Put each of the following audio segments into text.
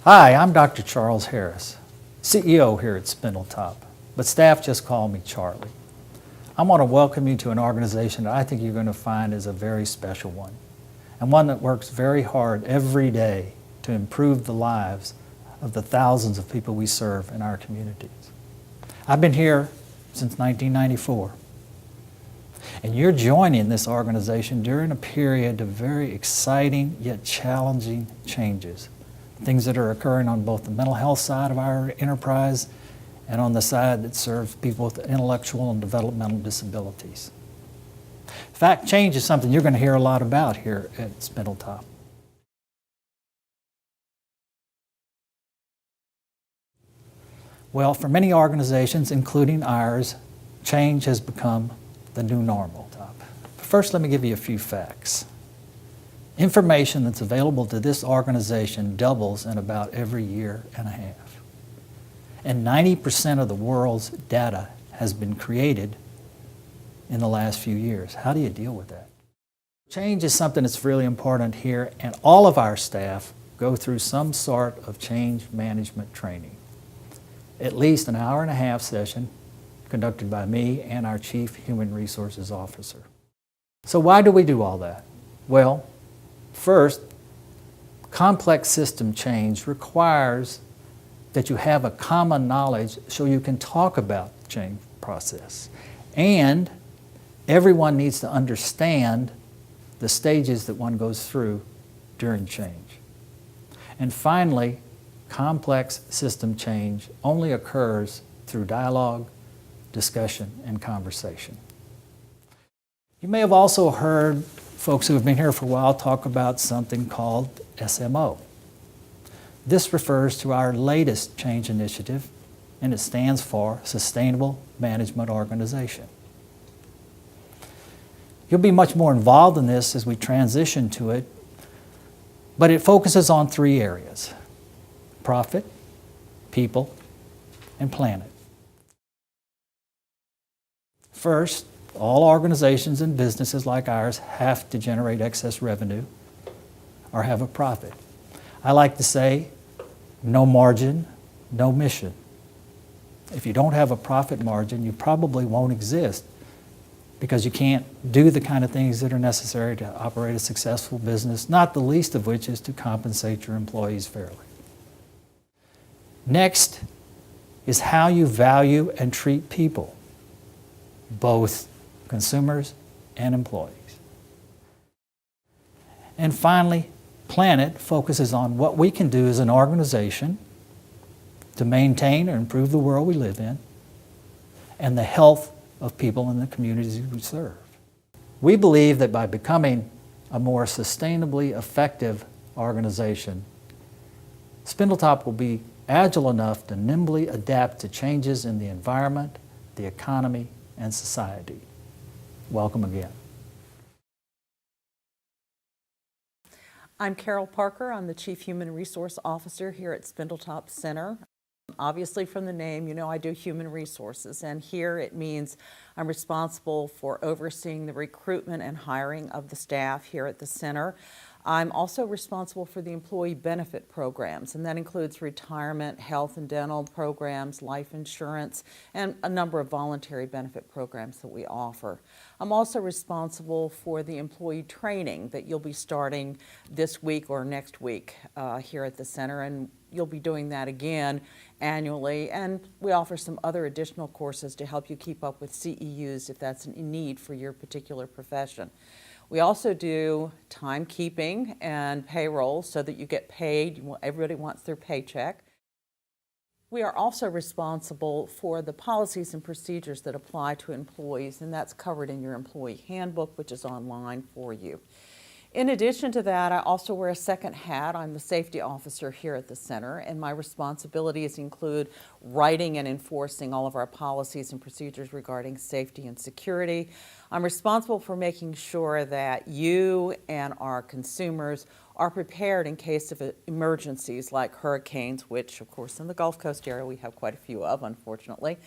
Hi, I'm Dr. Charles Harris, CEO here at Spindletop, but staff just call me Charlie. I want to welcome you to an organization that I think you're going to find is a very special one, and one that works very hard every day to improve the lives of the thousands of people we serve in our communities. I've been here since 1994, and you're joining this organization during a period of very exciting yet challenging changes. Things that are occurring on both the mental health side of our enterprise and on the side that serves people with intellectual and developmental disabilities. In fact, change is something you're going to hear a lot about here at Spindletop. Well, for many organizations, including ours, change has become the new normal. First, let me give you a few facts. Information that's available to this organization doubles in about every year and a half. And 90% of the world's data has been created in the last few years. How do you deal with that? Change is something that's really important here, and all of our staff go through some sort of change management training. At least an hour-and-a-half session conducted by me and our Chief Human Resources Officer. So why do we do all that? Well, first, complex system change requires that you have a common knowledge so you can talk about the change process. And everyone needs to understand the stages that one goes through during change. And finally, complex system change only occurs through dialogue, discussion, and conversation. You may have also heard folks who have been here for a while talk about something called SMO. This refers to our latest change initiative, and it stands for Sustainable Management Organization. You'll be much more involved in this as we transition to it, but it focuses on three areas: profit, people, and planet. First, all organizations and businesses like ours have to generate excess revenue or have a profit. I like to say, no margin, no mission. If you don't have a profit margin, you probably won't exist because you can't do the kind of things that are necessary to operate a successful business, not the least of which is to compensate your employees fairly. Next is how you value and treat people, both consumers and employees. And finally, planet focuses on what we can do as an organization to maintain or improve the world we live in and the health of people in the communities we serve. We believe that by becoming a more sustainably effective organization, Spindletop will be agile enough to nimbly adapt to changes in the environment, the economy, and society. Welcome again. I'm Carol Parker. I'm the Chief Human Resource Officer here at Spindletop Center. Obviously from the name, you know I do human resources, and here it means I'm responsible for overseeing the recruitment and hiring of the staff here at the center. I'm also responsible for the employee benefit programs, and that includes retirement, health and dental programs, life insurance, and a number of voluntary benefit programs that we offer. I'm also responsible for the employee training that you'll be starting this week or next week here at the center, and you'll be doing that again annually, and we offer some other additional courses to help you keep up with CEUs if that's a need for your particular profession. We also do timekeeping and payroll so that you get paid. Everybody wants their paycheck. We are also responsible for the policies and procedures that apply to employees, and that's covered in your employee handbook, which is online for you. In addition to that, I also wear a second hat. I'm the safety officer here at the center, and my responsibilities include writing and enforcing all of our policies and procedures regarding safety and security. I'm responsible for making sure that you and our consumers are prepared in case of emergencies like hurricanes, which of course in the Gulf Coast area we have quite a few of, unfortunately.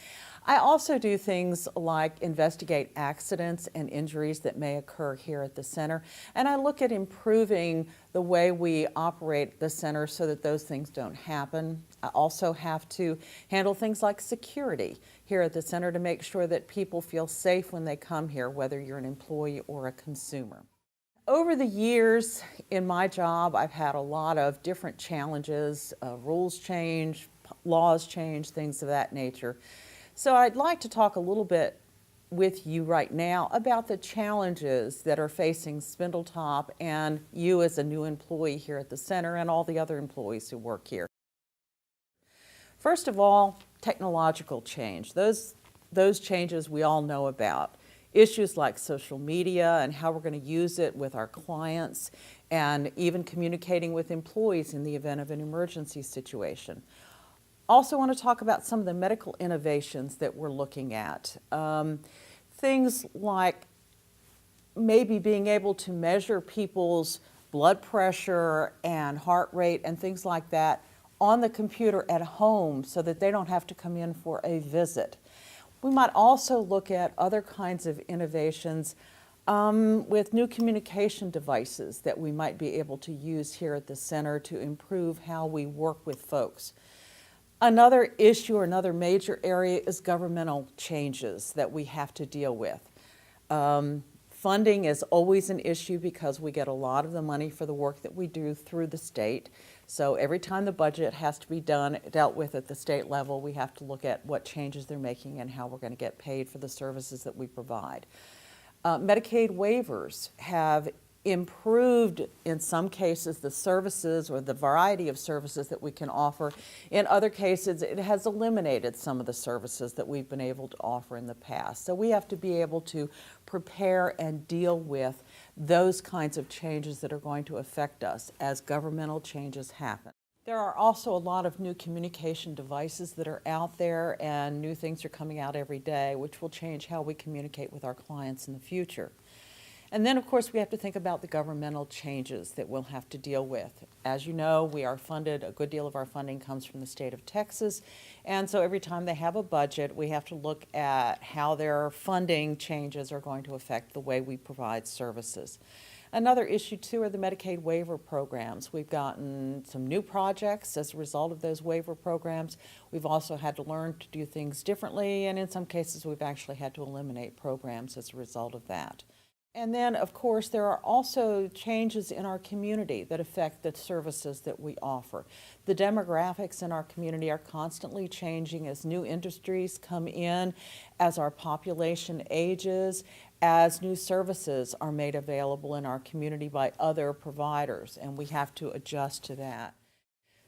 I also do things like investigate accidents and injuries that may occur here at the center, and I look at improving the way we operate the center so that those things don't happen. I also have to handle things like security here at the center to make sure that people feel safe when they come here, whether you're an employee or a consumer. Over the years in my job, I've had a lot of different challenges, rules change, laws change, things of that nature. So I'd like to talk a little bit with you right now about the challenges that are facing Spindletop and you as a new employee here at the center and all the other employees who work here. First of all, technological change. Those changes we all know about. Issues like social media and how we're going to use it with our clients and even communicating with employees in the event of an emergency situation. Also want to talk about some of the medical innovations that we're looking at. Things like maybe being able to measure people's blood pressure and heart rate and things like that on the computer at home so that they don't have to come in for a visit. We might also look at other kinds of innovations with new communication devices that we might be able to use here at the center to improve how we work with folks. Another issue or another major area is governmental changes that we have to deal with. Funding is always an issue because we get a lot of the money for the work that we do through the state. So every time the budget has to be dealt with at the state level, we have to look at what changes they're making and how we're going to get paid for the services that we provide. Medicaid waivers have improved, in some cases, the services or the variety of services that we can offer. In other cases, it has eliminated some of the services that we've been able to offer in the past. So we have to be able to prepare and deal with those kinds of changes that are going to affect us as governmental changes happen. There are also a lot of new communication devices that are out there, and new things are coming out every day, which will change how we communicate with our clients in the future. And then, of course, we have to think about the governmental changes that we'll have to deal with. As you know, we are funded, a good deal of our funding comes from the state of Texas, and so every time they have a budget, we have to look at how their funding changes are going to affect the way we provide services. Another issue, too, are the Medicaid waiver programs. We've gotten some new projects as a result of those waiver programs. We've also had to learn to do things differently, and in some cases, we've actually had to eliminate programs as a result of that. And then, of course, there are also changes in our community that affect the services that we offer. The demographics in our community are constantly changing as new industries come in, as our population ages, as new services are made available in our community by other providers, and we have to adjust to that.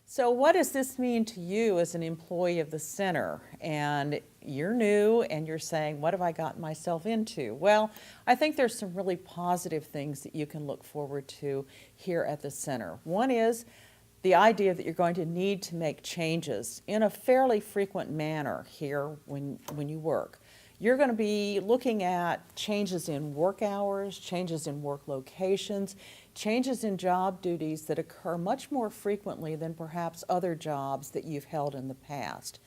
So what does this mean to you as an employee of the center? And you're new and you're saying, what have I gotten myself into? Well, I think there's some really positive things that you can look forward to here at the center. One is the idea that you're going to need to make changes in a fairly frequent manner here when you work. You're going to be looking at changes in work hours, changes in work locations, changes in job duties that occur much more frequently than perhaps other jobs that you've held in the past.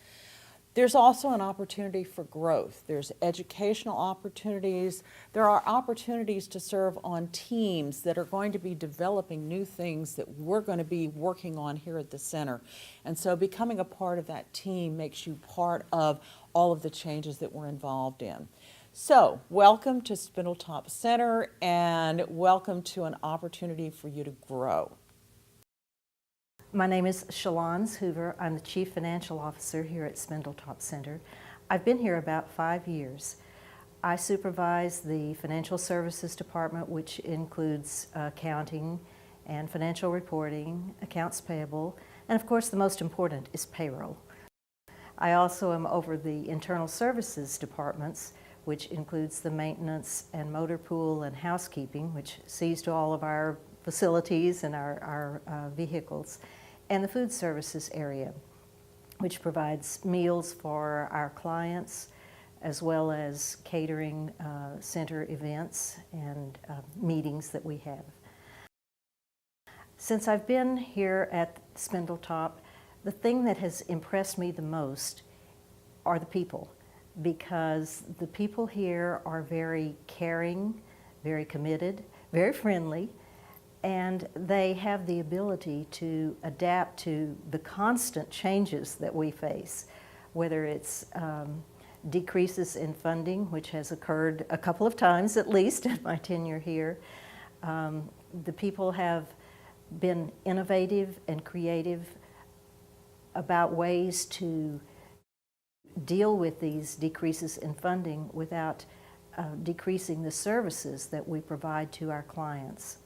There's also an opportunity for growth. There's educational opportunities. There are opportunities to serve on teams that are going to be developing new things that we're going to be working on here at the center. And so becoming a part of that team makes you part of all of the changes that we're involved in. So, welcome to Spindletop Center and welcome to an opportunity for you to grow. My name is Shalons Hoover. I'm the Chief Financial Officer here at Spindletop Center. I've been here about 5 years. I supervise the Financial Services Department, which includes accounting and financial reporting, accounts payable, and of course the most important is payroll. I also am over the Internal Services Departments, which includes the maintenance and motor pool and housekeeping, which sees to all of our facilities and our vehicles, and the food services area, which provides meals for our clients, as well as catering center events and meetings that we have. Since I've been here at Spindletop, the thing that has impressed me the most are the people, because the people here are very caring, very committed, very friendly, and they have the ability to adapt to the constant changes that we face, whether it's decreases in funding, which has occurred a couple of times at least in my tenure here. The people have been innovative and creative about ways to deal with these decreases in funding without decreasing the services that we provide to our clients.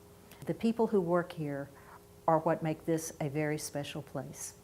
The people who work here are what make this a very special place.